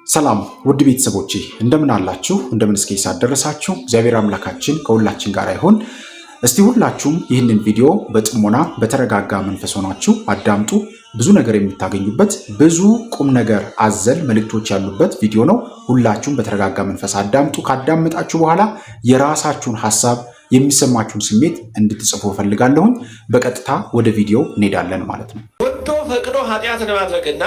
ሰላም ውድ ቤተሰቦቼ እንደምን አላችሁ? እንደምን እስከ ሰዓት ደረሳችሁ? እግዚአብሔር አምላካችን ከሁላችን ጋር ይሁን። እስቲ ሁላችሁም ይህንን ቪዲዮ በጥሞና በተረጋጋ መንፈስ ሆናችሁ አዳምጡ። ብዙ ነገር የምታገኙበት ብዙ ቁም ነገር አዘል መልእክቶች ያሉበት ቪዲዮ ነው። ሁላችሁም በተረጋጋ መንፈስ አዳምጡ። ካዳመጣችሁ በኋላ የራሳችሁን ሐሳብ የሚሰማችሁን ስሜት እንድትጽፉ ፈልጋለሁኝ። በቀጥታ ወደ ቪዲዮ እንሄዳለን ማለት ነው። ወዶ ፈቅዶ ኃጢአትን ማድረግና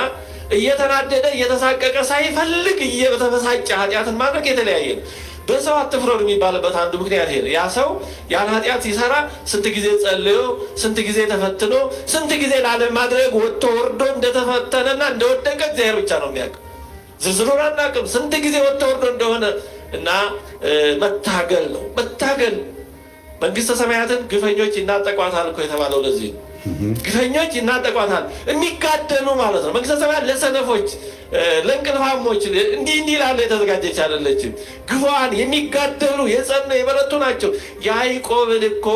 እየተናደደ እየተሳቀቀ ሳይፈልግ እየተበሳጨ ኃጢአትን ማድረግ የተለያየ ነው። በሰው አትፍረዱ የሚባልበት አንዱ ምክንያት ይሄ ነው። ያ ሰው ያን ኃጢአት ሲሰራ ስንት ጊዜ ጸልዮ ስንት ጊዜ ተፈትኖ ስንት ጊዜ ላለማድረግ ወጥቶ ወርዶ እንደተፈተነና እንደወደቀ እግዚአብሔር ብቻ ነው የሚያውቅ። ዝርዝሩን አናውቅም፣ ስንት ጊዜ ወጥቶ ወርዶ እንደሆነ እና መታገል ነው መታገል። መንግስተ ሰማያትን ግፈኞች ይናጠቋታል እኮ የተባለው ለዚህ ነው። ግፈኞች ይናጠቋታል፣ የሚጋደሉ ማለት ነው። መንግስተ ሰማያት ለሰነፎች ለእንቅልፋሞች እንዲህ ላለ የተዘጋጀች አይደለችም። ግፏን የሚጋደሉ የጸኑ የበረቱ ናቸው። ያዕቆብን እኮ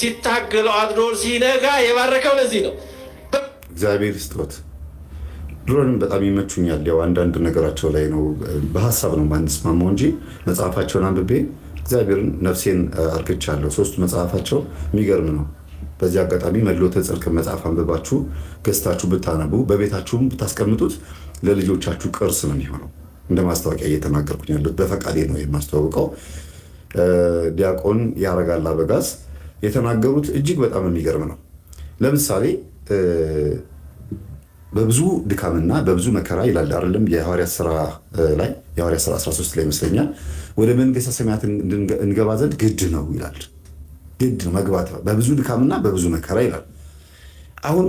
ሲታገለው አድሮ ሲነጋ የባረከው ለዚህ ነው። እግዚአብሔር ስጦት ድሮንም በጣም ይመቹኛል። ያው አንዳንድ ነገራቸው ላይ ነው በሀሳብ ነው ማንስማማው እንጂ መጽሐፋቸውን አንብቤ እግዚአብሔርን ነፍሴን አርክቻለሁ። ሶስቱ መጽሐፋቸው የሚገርም ነው። በዚህ አጋጣሚ መድሎተ ጽድቅ መጽሐፍ አንብባችሁ ገዝታችሁ ብታነቡ በቤታችሁም ብታስቀምጡት ለልጆቻችሁ ቅርስ ነው የሚሆነው። እንደ ማስታወቂያ እየተናገርኩኝ ያለሁት በፈቃዴ ነው የማስተዋውቀው። ዲያቆን ያረጋል አበጋዝ የተናገሩት እጅግ በጣም የሚገርም ነው። ለምሳሌ በብዙ ድካምና በብዙ መከራ ይላል አይደለም የሐዋርያት ሥራ ላይ የሐዋርያት ሥራ 13 ላይ ይመስለኛል ወደ መንግሥተ ሰማያት እንገባ ዘንድ ግድ ነው ይላል። ግድ ነው መግባት በብዙ ድካምና በብዙ መከራ ይላል። አሁን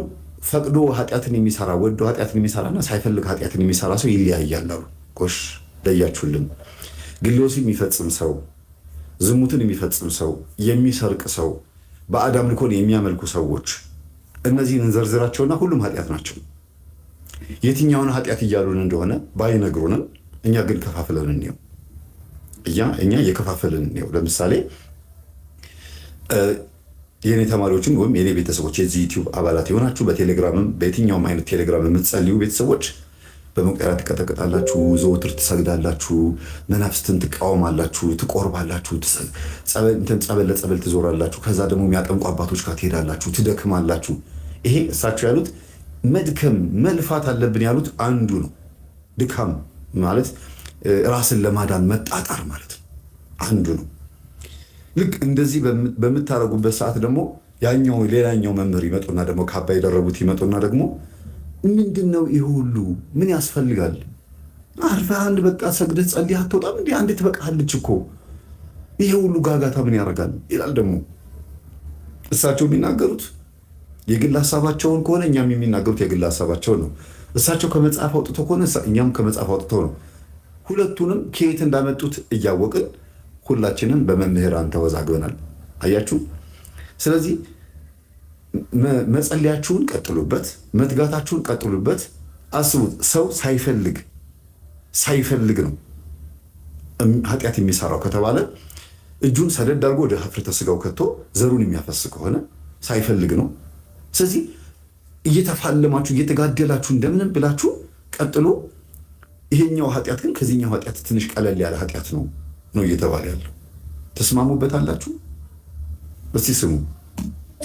ፈቅዶ ኃጢአትን የሚሰራ ወዶ ኃጢአትን የሚሰራና ሳይፈልግ ኃጢአትን የሚሰራ ሰው ይለያያል አሉ። ጎሽ ለያችሁልን። ግሎሲ የሚፈጽም ሰው፣ ዝሙትን የሚፈጽም ሰው፣ የሚሰርቅ ሰው፣ ባዕድ አምልኮን የሚያመልኩ ሰዎች እነዚህን እንዘርዝራቸውና ሁሉም ኃጢአት ናቸው። የትኛውን ኃጢአት እያሉን እንደሆነ ባይነግሩንም እኛ ግን ከፋፍለን እንየው። እኛ የከፋፈልን እንየው። ለምሳሌ የኔ ተማሪዎችም ወይም የኔ ቤተሰቦች የዚህ ዩቲዩብ አባላት የሆናችሁ በቴሌግራምም በየትኛውም አይነት ቴሌግራም የምትጸልዩ ቤተሰቦች በመቁጠሪያ ትቀጠቅጣላችሁ፣ ዘወትር ትሰግዳላችሁ፣ መናፍስትን ትቃወማላችሁ፣ ትቆርባላችሁ፣ ጸበል ለጸበል ትዞራላችሁ፣ ከዛ ደግሞ የሚያጠምቁ አባቶች ጋር ትሄዳላችሁ፣ ትደክማላችሁ። ይሄ እሳቸው ያሉት መድከም መልፋት አለብን ያሉት አንዱ ነው። ድካም ማለት ራስን ለማዳን መጣጣር ማለት ነው፣ አንዱ ነው። ልክ እንደዚህ በምታረጉበት ሰዓት ደግሞ ያኛው ሌላኛው መምህር ይመጡና ደግሞ ካባ የደረቡት ይመጡና ደግሞ ምንድን ነው ይህ ሁሉ ምን ያስፈልጋል? አርፈህ አንድ በቃ ሰግደህ ጸልየህ አትወጣም እንዴ? አንዴ ትበቃለች እኮ ይሄ ሁሉ ጋጋታ ምን ያደርጋል ይላል። ደግሞ እሳቸው የሚናገሩት የግል ሀሳባቸውን ከሆነ እኛም የሚናገሩት የግል ሀሳባቸውን ነው። እሳቸው ከመጽሐፍ አውጥተው ከሆነ እኛም ከመጽሐፍ አውጥተው ነው። ሁለቱንም ከየት እንዳመጡት እያወቅን ሁላችንም በመምህራን ተወዛግበናል። አያችሁ። ስለዚህ መጸለያችሁን ቀጥሉበት፣ መትጋታችሁን ቀጥሉበት። አስቡት፣ ሰው ሳይፈልግ ነው ኃጢአት የሚሰራው ከተባለ እጁን ሰደድ አድርጎ ወደ ኅፍረተ ሥጋው ከቶ ዘሩን የሚያፈስ ከሆነ ሳይፈልግ ነው። ስለዚህ እየተፋለማችሁ እየተጋደላችሁ እንደምንም ብላችሁ ቀጥሎ። ይሄኛው ኃጢአት ግን ከዚህኛው ኃጢአት ትንሽ ቀለል ያለ ኃጢአት ነው እየተባለ ያለው። ተስማሙበታላችሁ? እስቲ ስሙ።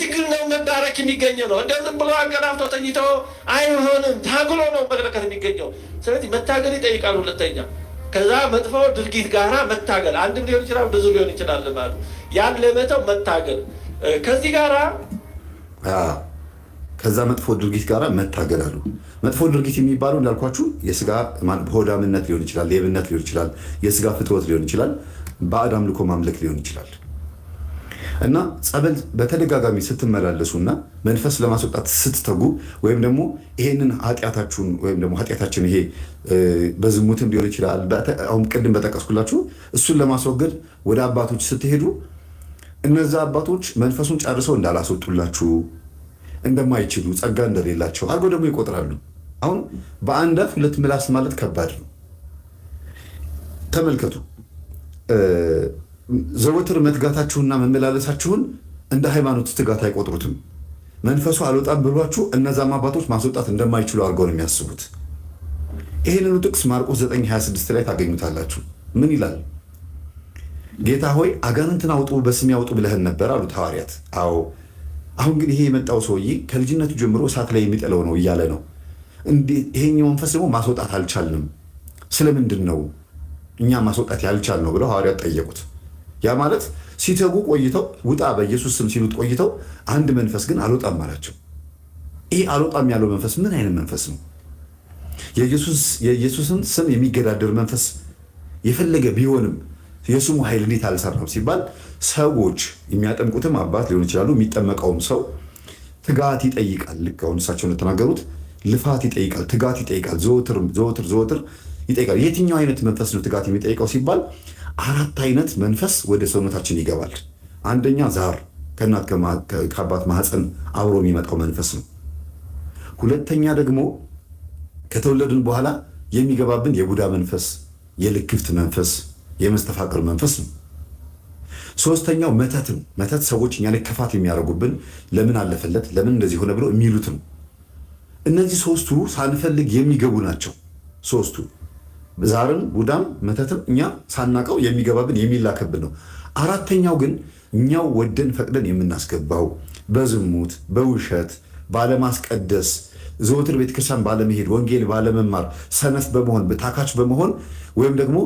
ትግል ነው መዳረክ የሚገኘው ነው። እንደዚህ ብሎ አንቀላፍቶ ተኝቶ አይሆንም። ታግሎ ነው መድረከት የሚገኘው። ስለዚህ መታገል ይጠይቃል። ሁለተኛ ከዛ መጥፎ ድርጊት ጋራ መታገል፣ አንድም ሊሆን ይችላል ብዙ ሊሆን ይችላል ማለት ያን ለመተው መታገል ከዚህ ጋራ ከዛ መጥፎ ድርጊት ጋር መታገል አሉ። መጥፎ ድርጊት የሚባለው እንዳልኳችሁ የስጋ ሆዳምነት ሊሆን ይችላል፣ ሌብነት ሊሆን ይችላል፣ የስጋ ፍትወት ሊሆን ይችላል፣ ባዕድ አምልኮ ማምለክ ሊሆን ይችላል። እና ጸበል በተደጋጋሚ ስትመላለሱና መንፈስ ለማስወጣት ስትተጉ ወይም ደግሞ ይሄንን ኃጢአታችሁን ወይም ደግሞ ኃጢአታችን ይሄ በዝሙትም ሊሆን ይችላል፣ አሁን ቅድም በጠቀስኩላችሁ እሱን ለማስወገድ ወደ አባቶች ስትሄዱ እነዛ አባቶች መንፈሱን ጨርሰው እንዳላስወጡላችሁ እንደማይችሉ ጸጋ እንደሌላቸው አድርገው ደግሞ ይቆጥራሉ። አሁን በአንድ አፍ ሁለት ምላስ ማለት ከባድ ነው። ተመልከቱ። ዘወትር መትጋታችሁና መመላለሳችሁን እንደ ሃይማኖት ትጋት አይቆጥሩትም። መንፈሱ አልወጣም ብሏችሁ እነዛም አባቶች ማስወጣት እንደማይችሉ አድርገው ነው የሚያስቡት። ይህንኑ ጥቅስ ማርቆስ 9:26 ላይ ታገኙታላችሁ። ምን ይላል? ጌታ ሆይ አጋንንትን አውጡ በስሜ ያውጡ ብለህን ነበር አሉት ሐዋርያት። አዎ። አሁን ግን ይሄ የመጣው ሰውዬ ከልጅነቱ ጀምሮ እሳት ላይ የሚጥለው ነው እያለ ነው። ይሄኛው መንፈስ ደግሞ ማስወጣት አልቻልንም፣ ስለምንድን ነው እኛ ማስወጣት ያልቻልነው ብለው ሐዋርያት ጠየቁት። ያ ማለት ሲተጉ ቆይተው ውጣ በኢየሱስ ስም ሲሉት ቆይተው አንድ መንፈስ ግን አልወጣም አላቸው። ይህ አልወጣም ያለው መንፈስ ምን አይነት መንፈስ ነው? የኢየሱስን ስም የሚገዳደር መንፈስ የፈለገ ቢሆንም የስሙ ኃይል እንዴት አልሰራም ሲባል ሰዎች የሚያጠምቁትም አባት ሊሆን ይችላሉ፣ የሚጠመቀውም ሰው ትጋት ይጠይቃል። ልክ አሁን እሳቸው እንደተናገሩት ልፋት ይጠይቃል፣ ትጋት ይጠይቃል፣ ዘወትር ይጠይቃል። የትኛው አይነት መንፈስ ነው ትጋት የሚጠይቀው ሲባል 4 አይነት መንፈስ ወደ ሰውነታችን ይገባል። አንደኛ ዛር ከእናት ከአባት ማህፀን አብሮ የሚመጣው መንፈስ ነው። ሁለተኛ ደግሞ ከተወለድን በኋላ የሚገባብን የቡዳ መንፈስ፣ የልክፍት መንፈስ፣ የመስተፋቅር መንፈስ ነው። ሶስተኛው መተት ነው። መተት ሰዎች እኛ ላይ ክፋት የሚያደርጉብን ለምን አለፈለት ለምን እንደዚህ ሆነ ብለው የሚሉት ነው። እነዚህ 3ቱ ሳንፈልግ የሚገቡ ናቸው። 3ቱ ዛርም ቡዳም መተትም እኛ ሳናቀው የሚገባብን የሚላከብን ነው። 4ተኛው ግን እኛው ወደን ፈቅደን የምናስገባው በዝሙት በውሸት ባለማስቀደስ ዘወትር ቤተክርስቲያን ባለመሄድ ወንጌል ባለመማር ሰነፍ በመሆን ታካች በመሆን ወይም ደግሞ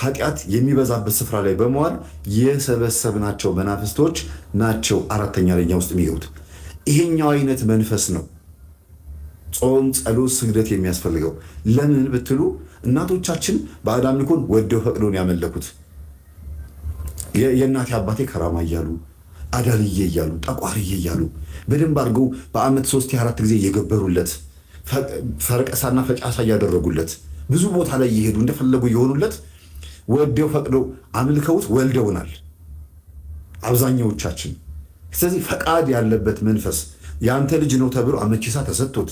ኃጢአት የሚበዛበት ስፍራ ላይ በመዋል የሰበሰብናቸው መናፍስቶች ናቸው 4ተኛ ለኛ ውስጥ የሚገቡት። ይሄኛው አይነት መንፈስ ነው ጾም፣ ጸሎት፣ ስግደት የሚያስፈልገው። ለምን ብትሉ እናቶቻችን ባዕድ አምልኮን ወደው ፈቅደውን ያመለኩት የእናቴ አባቴ ከራማ እያሉ አዳልዬ እያሉ ጠቋርዬ እያሉ በደንብ አድርገው በዓመት 3-4 ጊዜ እየገበሩለት ፈረቀሳና ፈጫሳ እያደረጉለት ብዙ ቦታ ላይ እየሄዱ እንደፈለጉ እየሆኑለት ወደው ፈቅደው አምልከውት ወልደውናል አብዛኛዎቻችን። ስለዚህ ፈቃድ ያለበት መንፈስ የአንተ ልጅ ነው ተብሎ አመቺሳ ተሰጥቶት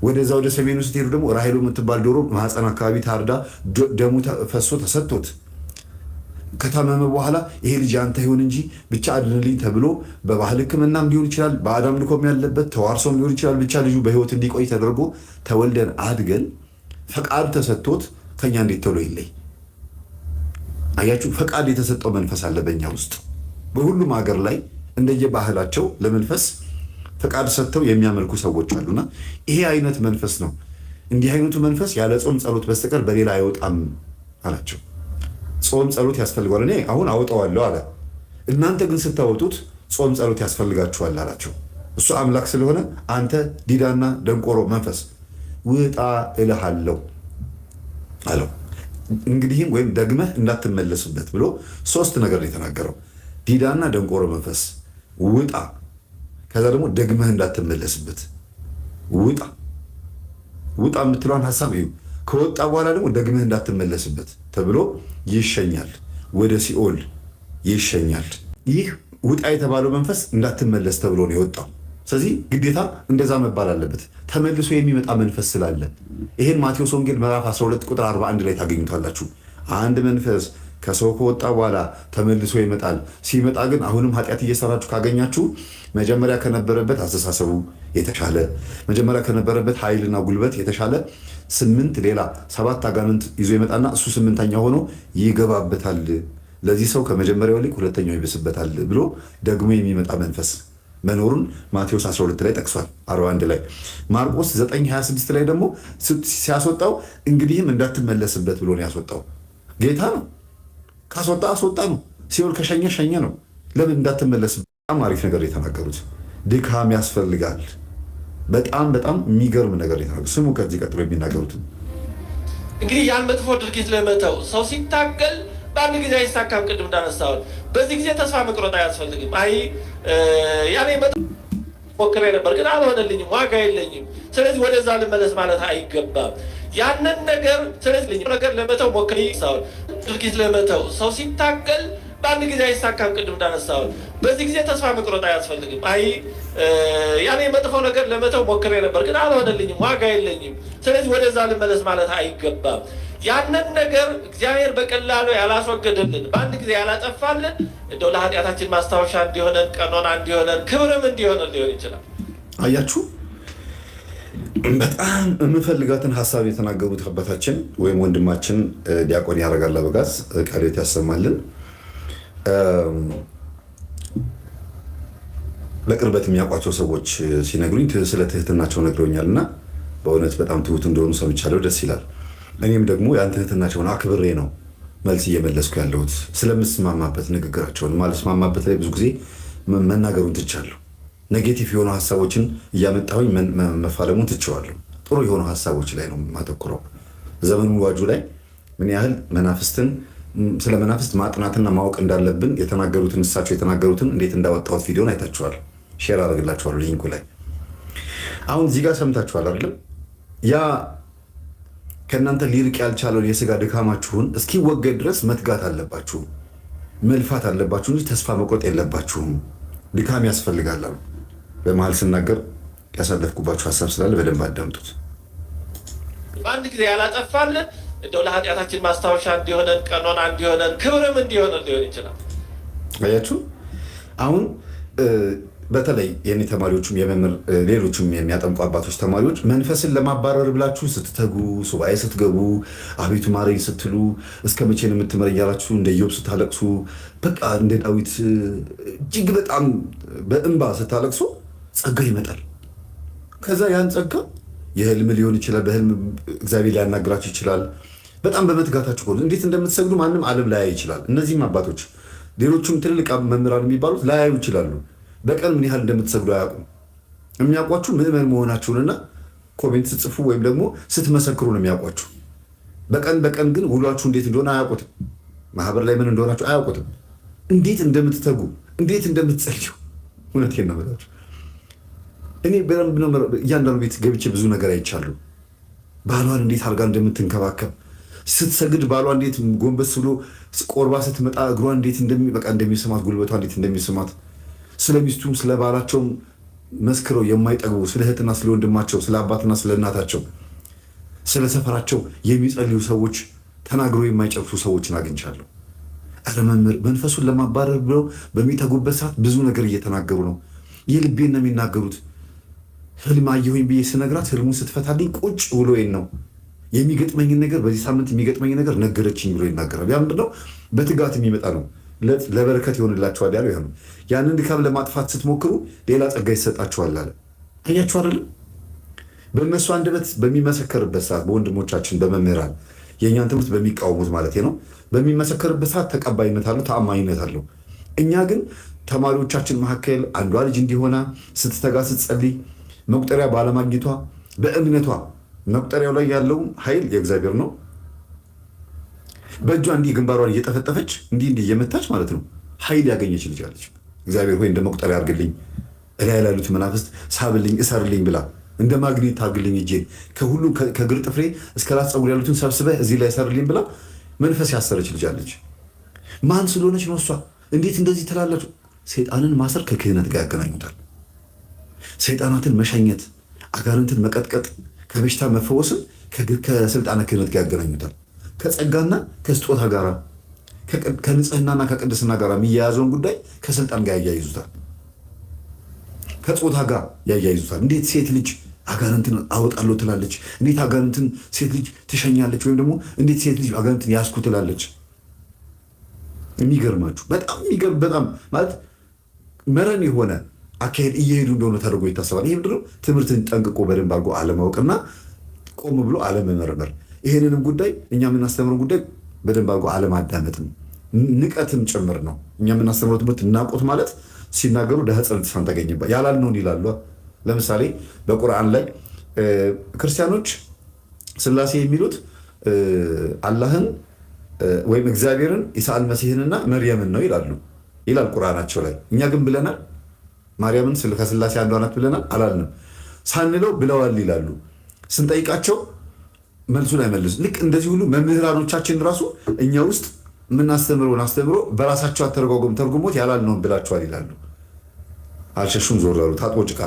ወደዛ ወደ ሰሜኑ ስትሄዱ ደግሞ ራሄሎ የምትባል ዶሮ ማህፀን አካባቢ ታርዳ ደሙ ፈሶ ተሰጥቶት ከታመመ በኋላ ይሄ ልጅ አንተ ይሁን እንጂ ብቻ አድንልኝ ተብሎ በባህል ሕክምናም ሊሆን ይችላል፣ በአዳም ልኮም ያለበት ተዋርሶም ሊሆን ይችላል። ብቻ ልጁ በህይወት እንዲቆይ ተደርጎ ተወልደን አድገን ፈቃድ ተሰጥቶት ከኛ እንዴት ተብሎ ይለይ? አያችሁ፣ ፈቃድ የተሰጠው መንፈስ አለ በእኛ ውስጥ። በሁሉም ሀገር ላይ እንደየባህላቸው ለመንፈስ ፈቃድ ሰጥተው የሚያመልኩ ሰዎች አሉና ይሄ አይነት መንፈስ ነው። እንዲህ አይነቱ መንፈስ ያለ ጾም ጸሎት በስተቀር በሌላ አይወጣም አላቸው። ጾም ጸሎት ያስፈልገዋል። እኔ አሁን አውጣዋለሁ አለ። እናንተ ግን ስታወጡት ጾም ጸሎት ያስፈልጋችኋል አላቸው። እሱ አምላክ ስለሆነ አንተ ዲዳና ደንቆሮ መንፈስ ውጣ እልሃለሁ አለው። እንግዲህም ወይም ደግመህ እንዳትመለስበት ብሎ 3 ነገር ነው የተናገረው። ዲዳና ደንቆሮ መንፈስ ውጣ፣ ከዛ ደግሞ ደግመህ እንዳትመለስበት። ውጣ የምትለዋን ሀሳብ እዩ። ከወጣ በኋላ ደግሞ ደግመህ እንዳትመለስበት ተብሎ ይሸኛል፣ ወደ ሲኦል ይሸኛል። ይህ ውጣ የተባለው መንፈስ እንዳትመለስ ተብሎ ነው የወጣው። ስለዚህ ግዴታ እንደዛ መባል አለበት፣ ተመልሶ የሚመጣ መንፈስ ስላለ። ይህን ማቴዎስ ወንጌል ምዕራፍ 12 ቁጥር 41 ላይ ታገኙታላችሁ። አንድ መንፈስ ከሰው ከወጣ በኋላ ተመልሶ ይመጣል። ሲመጣ ግን አሁንም ኃጢአት እየሰራችሁ ካገኛችሁ መጀመሪያ ከነበረበት አስተሳሰቡ የተሻለ መጀመሪያ ከነበረበት ኃይልና ጉልበት የተሻለ 8 ሌላ 7 አጋንንት ይዞ ይመጣና እሱ 8ኛ ሆኖ ይገባበታል። ለዚህ ሰው ከመጀመሪያው ላይ ሁለተኛው ይብስበታል ብሎ ደግሞ የሚመጣ መንፈስ መኖሩን ማቴዎስ 12 ላይ ጠቅሷል። 41 ላይ ማርቆስ 9:26 ላይ ደግሞ ሲያስወጣው እንግዲህም እንዳትመለስበት ብሎ ነው ያስወጣው። ጌታ ነው ካስወጣ አስወጣ ነው። ሲኦል ከሸኘ ሸኘ ነው። ለምን እንዳትመለስበት? በጣም አሪፍ ነገር የተናገሩት። ድካም ያስፈልጋል። በጣም የሚገርም ነገር የተናገሩት። ስሙ ከዚህ ቀጥሎ የሚናገሩት እንግዲህ ያን መጥፎ ድርጊት ለመተው ሰው ሲታገል በአንድ ጊዜ አይሳካም። ቅድም እንዳነሳሁት በዚህ ጊዜ ተስፋ መቁረጥ አያስፈልግም። አይ ያኔ ሞክሬ ነበር ግን አልሆነልኝም፣ ዋጋ የለኝም፣ ስለዚህ ወደዛ ልመለስ ማለት አይገባም። ያንን ነገር ስለዚህ ነገር ለመተው ሞክሬ ሳይሆን ድርጊት ለመተው ሰው ሲታገል በአንድ ጊዜ አይሳካም። ቅድም እንዳነሳሁት በዚህ ጊዜ ተስፋ መቁረጥ አያስፈልግም። አይ ያኔ መጥፎ ነገር ለመተው ሞክሬ ነበር ግን አልሆነልኝም፣ ዋጋ የለኝም፣ ስለዚህ ወደዛ ልመለስ ማለት አይገባም። ያንን ነገር እግዚአብሔር በቀላሉ ያላስወገደልን በአንድ ጊዜ ያላጠፋልን እንደው ለኃጢአታችን ማስታወሻ እንዲሆነን ቀኖና እንዲሆነን ክብርም እንዲሆነን ሊሆን ይችላል። አያችሁ፣ በጣም የምፈልጋትን ሀሳብ የተናገሩት አባታችን ወይም ወንድማችን ዲያቆን ያረጋል አበጋዝ ቃልዮት ያሰማልን። በቅርበት የሚያውቋቸው ሰዎች ሲነግሩኝ ስለ ትህትናቸው ነግረውኛል እና በእውነት በጣም ትሁት እንደሆኑ ሰምቻለሁ። ደስ ይላል። እኔም ደግሞ ያን ትህትናቸውን አክብሬ ነው መልስ እየመለስኩ ያለሁት። ስለምስማማበት ንግግራቸውን ማልስማማበት ላይ ብዙ ጊዜ መናገሩን ትቻለሁ። ኔጌቲቭ የሆኑ ሀሳቦችን እያመጣሁኝ መፋለሙን ትችዋለሁ። ጥሩ የሆኑ ሀሳቦች ላይ ነው ማተኩረው። ዘመኑ ዋጁ ላይ ምን ያህል ስለ መናፍስት ማጥናትና ማወቅ እንዳለብን የተናገሩትን እሳቸው የተናገሩትን እንዴት እንዳወጣሁት ቪዲዮን አይታችኋል። ሼር አደርግላችኋለሁ ሊንኩ ላይ። አሁን እዚህ ጋር ሰምታችኋል አይደለም? ያ ከእናንተ ሊርቅ ያልቻለውን የስጋ ድካማችሁን እስኪወገድ ድረስ መትጋት አለባችሁ፣ መልፋት አለባችሁ እንጂ ተስፋ መቁረጥ የለባችሁም። ድካም ያስፈልጋል። በመሀል ስናገር ያሳለፍኩባችሁ ሀሳብ ስላለ በደንብ አዳምጡት። በአንድ ጊዜ ያላጠፋልን እንደው ለኃጢአታችን ማስታወሻ እንዲሆነን፣ ቀኖና እንዲሆነን፣ ክብርም እንዲሆነን ሊሆን ይችላል። አያችሁ አሁን በተለይ የኔ ተማሪዎችም ሌሎችም የሚያጠምቁ አባቶች ተማሪዎች መንፈስን ለማባረር ብላችሁ ስትተጉ፣ ሱባኤ ስትገቡ፣ አቤቱ ማረኝ ስትሉ፣ እስከ መቼ ነው የምትምረኝ እያላችሁ እንደ ኢዮብ ስታለቅሱ፣ በቃ እንደ ዳዊት እጅግ በጣም በእንባ ስታለቅሱ ጸጋ ይመጣል። ከዛ ያን ጸጋ የህልም ሊሆን ይችላል። በህልም እግዚአብሔር ሊያናግራችሁ ይችላል። በጣም በመትጋታችሁ ሆነ እንዴት እንደምትሰግዱ ማንም ዓለም ላያይ ይችላል። እነዚህም አባቶች ሌሎቹም ትልልቅ መምህራን የሚባሉት ላያዩ ይችላሉ። በቀን ምን ያህል እንደምትሰግዱ አያውቁም። የሚያውቋችሁ ምዕመን መሆናችሁንና ኮሜንት ስትጽፉ ወይም ደግሞ ስትመሰክሩ ነው የሚያውቋችሁ። በቀን ግን ውሏችሁ እንዴት እንደሆነ አያውቁትም። ማህበር ላይ ምን እንደሆናችሁ አያውቁትም። እንዴት እንደምትተጉ እንዴት እንደምትጸልዩ እውነቴን ነው የምላችሁ። እኔ በደንብ ነው እያንዳንዱ ቤት ገብቼ ብዙ ነገር አይቻለሁ። ባሏን እንዴት አድርጋ እንደምትንከባከብ ስትሰግድ፣ ባሏ እንዴት ጎንበስ ብሎ ቆርባ ስትመጣ እግሯ እንዴት እንደሚስማት፣ ጉልበቷ እንዴት እንደሚስማት፣ ስለ ሚስቱም ስለ ባላቸውም መስክረው የማይጠግቡ ስለ እህትና ስለ ወንድማቸው፣ ስለ አባትና ስለ እናታቸው፣ ስለ ሰፈራቸው የሚጸልዩ ሰዎች፣ ተናግረው የማይጨርሱ ሰዎችን አግኝቻለሁ። ኧረ መምህር መንፈሱን ለማባረር ብለው በሚተጉበት ሰዓት ብዙ ነገር እየተናገሩ ነው። የልቤን ነው የሚናገሩት። ህልም አየሁኝ ብዬ ስነግራት ህልሙን ስትፈታልኝ ቁጭ ብሎ ነው የሚገጥመኝን ነገር በዚህ ሳምንት የሚገጥመኝ ነገር ነገረችኝ ብሎ ይናገራል። ያ ምንድነው? በትጋት የሚመጣ ነው። ለበረከት ይሆንላችኋል ያለው ይሆን። ያንን ድካም ለማጥፋት ስትሞክሩ ሌላ ጸጋ ይሰጣችኋል አለ። አያችሁ አይደለም? በእነሱ አንደበት በሚመሰከርበት ሰዓት በወንድሞቻችን በመምህራን የእኛን ትምህርት በሚቃወሙት ማለት ነው በሚመሰከርበት ሰዓት ተቀባይነት አለው፣ ተአማኝነት አለው። እኛ ግን ተማሪዎቻችን መካከል አንዷ ልጅ እንዲሆና ስትተጋ ስትጸልይ መቁጠሪያ ባለማግኘቷ በእምነቷ መቁጠሪያው ላይ ያለው ኃይል የእግዚአብሔር ነው። በእጇ እንዲህ ግንባሯን እየጠፈጠፈች እንዲህ እየመታች ማለት ነው ኃይል ያገኘች ልጅ አለች። እግዚአብሔር ሆይ እንደ መቁጠሪያ አድርግልኝ፣ እላይ ላሉት መናፍስት ሳብልኝ፣ እሰርልኝ ብላ እንደ ማግኔት ታግልኝ እጄን ከሁሉ ከእግር ጥፍሬ እስከ ራስ ፀጉር ያሉትን ሰብስበህ እዚህ ላይ እሰርልኝ ብላ መንፈስ ያሰረች ልጅ አለች። ማን ስለሆነች ነው እሷ? እንዴት እንደዚህ ትላላችሁ? ሰይጣንን ማሰር ከክህነት ጋር ያገናኙታል። ሰይጣናትን መሸኘት፣ አጋንንትን መቀጥቀጥ፣ ከበሽታ መፈወስን ከስልጣነ ክህነት ጋር ያገናኙታል። ከጸጋና ከስጦታ ጋር ከንጽህናና ከቅድስና ጋር የሚያያዘውን ጉዳይ ከስልጣን ጋር ያያይዙታል። ከጾታ ጋር ያያይዙታል። እንዴት ሴት ልጅ አጋንንትን አወጣለሁ ትላለች? እንዴት አጋንንትን ሴት ልጅ ትሸኛለች? ወይም ደግሞ እንዴት ሴት ልጅ አጋንንትን ያስኩ ትላለች? የሚገርማችሁ በጣም የሚገርም በጣም ማለት መረን የሆነ አካሄድ እየሄዱ እንደሆነ ተደርጎ ይታሰባል። ይህ ምንድነው? ትምህርትን ጠንቅቆ በደንብ አድርጎ አለማወቅና ቆም ብሎ አለመመርመር። ይሄንንም ጉዳይ እኛ የምናስተምረው ጉዳይ በደንብ አድርጎ አለማዳመጥም ንቀትም ጭምር ነው። እኛ የምናስተምረው ትምህርት እናቆት ማለት ሲናገሩ ለህፀን ተሳን ተገኝባ ያላልነውን ይላሉ። ለምሳሌ በቁርአን ላይ ክርስቲያኖች ስላሴ የሚሉት አላህን ወይም እግዚአብሔርን ኢሳ አልመሲህንና መርየምን ነው ይላል ቁርአናቸው ላይ። እኛ ግን ብለናል ማርያምን ከስላሴ አንዷ ናት ብለናል አላልንም። ሳንለው ብለዋል ይላሉ። ስንጠይቃቸው መልሱን አይመልሱ። ልክ እንደዚህ ሁሉ መምህራኖቻችን ራሱ እኛ ውስጥ የምናስተምረውን አስተምሮ በራሳቸው አተረጓጎም ተርጉሞት ያላልነውን ብላችኋል ይላሉ። አልሸሹም ዞር ላሉ ታጥቦ ጭቃ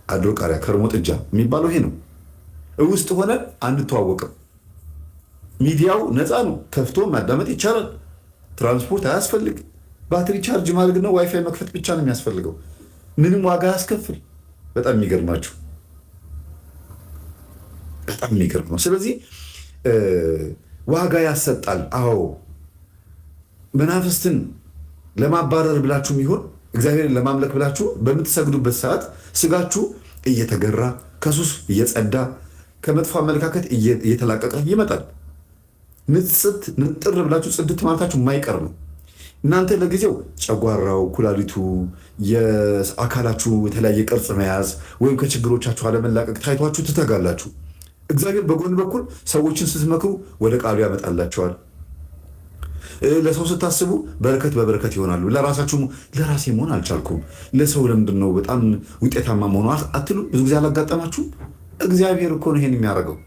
አድሮ ቃሪያ ከርሞ ጥጃ የሚባለው ይሄ ነው። ውስጥ ሆነን አንተዋወቅም። ሚዲያው ነፃ ነው፣ ከፍቶ ማዳመጥ ይቻላል። ትራንስፖርት አያስፈልግ። ባትሪ ቻርጅ ማድረግ ነው፣ ዋይፋይ መክፈት ብቻ ነው የሚያስፈልገው። ምንም ዋጋ አያስከፍል። በጣም የሚገርማችሁ በጣም የሚገርም ነው። ስለዚህ ዋጋ ያሰጣል። አዎ መናፍስትን ለማባረር ብላችሁም ይሆን እግዚአብሔርን ለማምለክ ብላችሁ በምትሰግዱበት ሰዓት ስጋችሁ እየተገራ ከሱስ እየጸዳ ከመጥፎ አመለካከት እየተላቀቀ ይመጣል። ንጥር ብላችሁ ጽድት ማለታችሁ የማይቀር ነው። እናንተ ለጊዜው ጨጓራው፣ ኩላሊቱ፣ የአካላችሁ የተለያየ ቅርጽ መያዝ ወይም ከችግሮቻችሁ አለመላቀቅ ታይቷችሁ ትተጋላችሁ። እግዚአብሔር በጎን በኩል ሰዎችን ስትመክሩ ወደ ቃሉ ያመጣላቸዋል። ለሰው ስታስቡ በረከት በበረከት ይሆናሉ። ለራሳችሁ ለራሴ መሆን አልቻልኩም፣ ለሰው ለምንድን ነው በጣም ውጤታማ መሆኑ አትሉ? ብዙ ጊዜ አላጋጠማችሁ? እግዚአብሔር እኮ ነው ይሄን የሚያደርገው።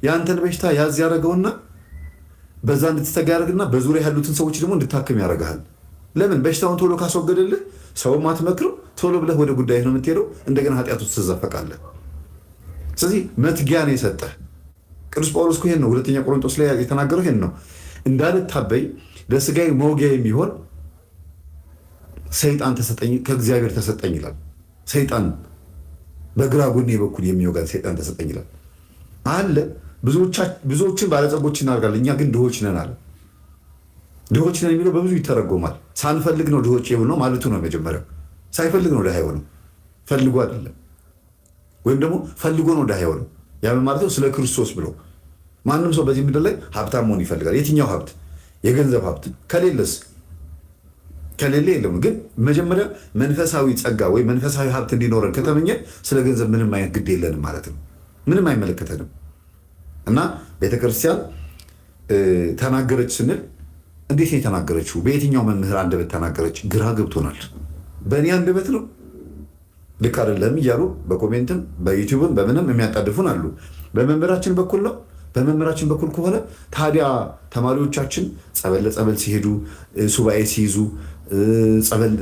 የአንተን በሽታ ያዝ ያደረገውና በዛ እንድትተጋ ያደርግና በዙሪያ ያሉትን ሰዎች ደግሞ እንድታክም ያደርግሃል። ለምን? በሽታውን ቶሎ ካስወገደልህ ሰው ማትመክረው ቶሎ ብለህ ወደ ጉዳይ ነው የምትሄደው። እንደገና ኃጢአት ውስጥ ትዘፈቃለህ። ስለዚህ መትጊያ ነው የሰጠህ። ቅዱስ ጳውሎስ ይሄን ነው ሁለተኛ ቆሮንቶስ ላይ የተናገረው ይሄን ነው። እንዳልታበይ ለስጋዬ መውጊያ የሚሆን ሰይጣን ተሰጠኝ፣ ከእግዚአብሔር ተሰጠኝ ይላል። ሰይጣን በግራ ጎኔ በኩል የሚወጋ ሰይጣን ተሰጠኝ ይላል አለ። ብዙዎችን ባለጸጎች እናደርጋለን፣ እኛ ግን ድሆች ነን አለ። ድሆች ነን የሚለው በብዙ ይተረጎማል። ሳንፈልግ ነው ድሆች የሆነው ማለቱ ነው። መጀመሪያው ሳይፈልግ ነው ድሃ የሆነው፣ ፈልጎ አይደለም። ወይም ደግሞ ፈልጎ ነው ድሃ የሆነው። ያ ማለት ነው ስለ ክርስቶስ ብሎ። ማንም ሰው በዚህ ምድር ላይ ሀብታም መሆን ይፈልጋል። የትኛው ሀብት? የገንዘብ ሀብት። ከሌለ የለም። ግን መጀመሪያ መንፈሳዊ ጸጋ ወይም መንፈሳዊ ሀብት እንዲኖረን ከተመኘ ስለ ገንዘብ ምንም አይነት ግድ የለንም ማለት ነው። ምንም አይመለከተንም። እና ቤተክርስቲያን ተናገረች ስንል እንዴት ነው የተናገረችው? በየትኛው መምህር አንደበት ተናገረች? ግራ ገብቶናል። በእኔ አንደበት ነው ልክ አይደለም እያሉ በኮሜንትም በዩቲዩብም በምንም የሚያጣድፉን አሉ። በመምህራችን በኩል ነው። በመምህራችን በኩል ከሆነ ታዲያ ተማሪዎቻችን ጸበል ለጸበል ሲሄዱ፣ ሱባኤ ሲይዙ፣ ጸበል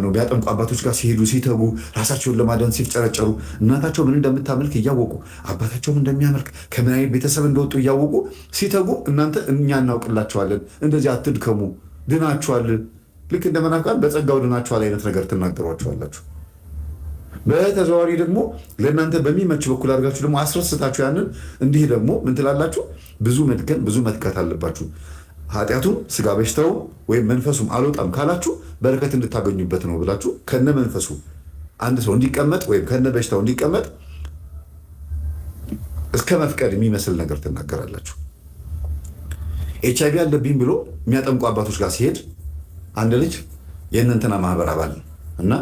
ነው ቢያጠምቁ አባቶች ጋር ሲሄዱ ሲተጉ፣ ራሳቸውን ለማዳን ሲፍጨረጨሩ፣ እናታቸው ምን እንደምታመልክ እያወቁ አባታቸውም እንደሚያመልክ ከምን አይነት ቤተሰብ እንደወጡ እያወቁ ሲተጉ፣ እናንተ እኛ እናውቅላቸዋለን፣ እንደዚህ አትድከሙ፣ ድናችኋል፣ ልክ እንደ መናፍቃን በጸጋው ድናችኋል አይነት ነገር ትናገሯቸዋላችሁ። በተዘዋዋሪ ደግሞ ለእናንተ በሚመች በኩል አድርጋችሁ ደግሞ አስረስታችሁ ያንን እንዲህ ደግሞ ምን ትላላችሁ? ብዙ መድከም ብዙ መትከት አለባችሁ። ኃጢአቱም ስጋ በሽታው ወይም መንፈሱም አልወጣም ካላችሁ በረከት እንድታገኙበት ነው ብላችሁ ከነ መንፈሱ አንድ ሰው እንዲቀመጥ ወይም ከነ በሽታው እንዲቀመጥ እስከ መፍቀድ የሚመስል ነገር ትናገራላችሁ። ኤችአይቪ አለብኝ ብሎ የሚያጠምቁ አባቶች ጋር ሲሄድ አንድ ልጅ የእነንትና ማህበር አባል እና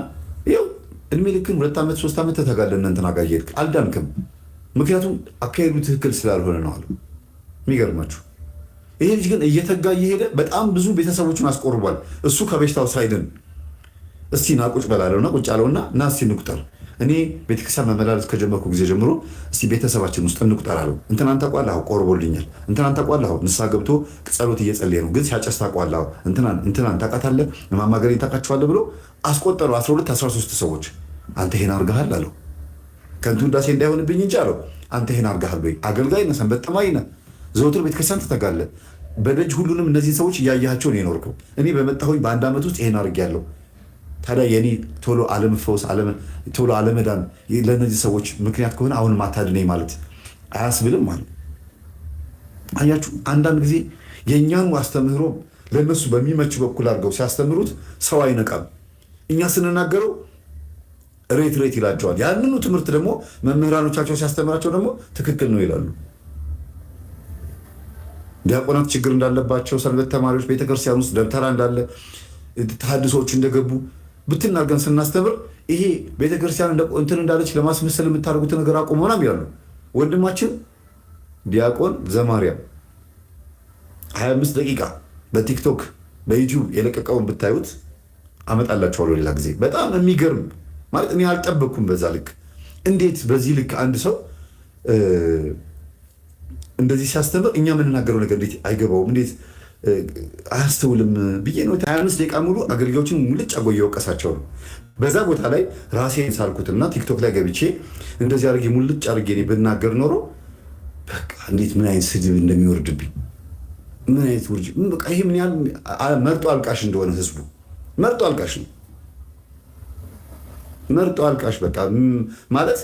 እድሜ ልክን 2 ዓመት 3 ዓመት ተተጋለነ እንትና ጋር እየሄድክ አልዳንክም። ምክንያቱም አካሄዱ ትክክል ስላልሆነ ነው አሉ። የሚገርማችሁ ይሄ ልጅ ግን እየተጋ እየሄደ በጣም ብዙ ቤተሰቦቹን አስቆርቧል። እሱ ከበሽታው ሳይድን እስቲ ና ቁጭ በላለውና ቁጭ አለውና ና እስቲ እንቁጠር። እኔ ቤተክርስቲያን መመላለስ ከጀመርኩ ጊዜ ጀምሮ እስቲ ቤተሰባችን ውስጥ እንቁጠር አለው። እንትናን ታውቃለህ? ቆርቦልኛል። እንትናን ታውቃለህ? ንስሐ ገብቶ ጸሎት እየጸለየ ነው፣ ግን ሲያጨስ ታውቃለህ? እንትናን ታውቃታለህ? ማማገሬን ታውቃቸዋለህ ብሎ አስቆጠሩ። 12 13 ሰዎች። አንተ ይሄን አድርገሃል አለው። ከንቱ ውዳሴ እንዳይሆንብኝ እንጂ አለው። አንተ ይሄን አድርገሃል ወይ? አገልጋይ ነህ፣ ሰንበት ጠማኝ ነህ፣ ዘወትር ቤተክርስቲያን ትተጋለህ። በደጅ ሁሉንም እነዚህን ሰዎች እያያቸው ነው የኖርከው። እኔ በመጣሁኝ በ1 ዓመት ውስጥ ይሄን አድርጌያለሁ። ታዲያ የኔ ቶሎ አለመፈወስ ቶሎ አለመዳን ለእነዚህ ሰዎች ምክንያት ከሆነ አሁን ማታድነኝ ማለት አያስብልም ማለት። አያችሁ፣ አንዳንድ ጊዜ የእኛኑ አስተምህሮ ለእነሱ በሚመች በኩል አድርገው ሲያስተምሩት ሰው አይነቃም። እኛ ስንናገረው ሬት ይላቸዋል። ያንኑ ትምህርት ደግሞ መምህራኖቻቸው ሲያስተምራቸው ደግሞ ትክክል ነው ይላሉ። ዲያቆናት ችግር እንዳለባቸው፣ ሰንበት ተማሪዎች ቤተክርስቲያን ውስጥ ደብተራ እንዳለ፣ ተሐድሶች እንደገቡ ብትናገን ስናስተምር ይሄ ቤተክርስቲያን እንትን እንዳለች ለማስመሰል የምታደርጉት ነገር አቁሙ ምናምን ይላሉ። ወንድማችን ዲያቆን ዘማርያም 25 ደቂቃ በቲክቶክ በዩቲዩብ የለቀቀውን ብታዩት አመጣላችኋለሁ ሌላ ጊዜ። በጣም የሚገርም ማለት እኔ አልጠበቅኩም በዛ ልክ። እንዴት በዚህ ልክ አንድ ሰው እንደዚህ ሲያስተምር እኛ የምንናገረው ነገር እንዴት አይገባውም? እንዴት አያስተውልም ብዬ ነው 25 ደቂቃ ሙሉ አገልጋዮችን ሙልጭ አጎ እየወቀሳቸው ነው። በዛ ቦታ ላይ ራሴን ሳልኩትና ቲክቶክ ላይ ገብቼ እንደዚህ አድርጌ ሙልጭ አድርጌ ብናገር ኖሮ በቃ እንዴት ምን አይነት ስድብ እንደሚወርድብኝ፣ ምን አይነት ውርጅ፣ በቃ ይሄ ምን ያህል መርጦ አልቃሽ እንደሆነ ህዝቡ መርጦ አልቃሽ ነው። መርጦ አልቃሽ በቃ ማለት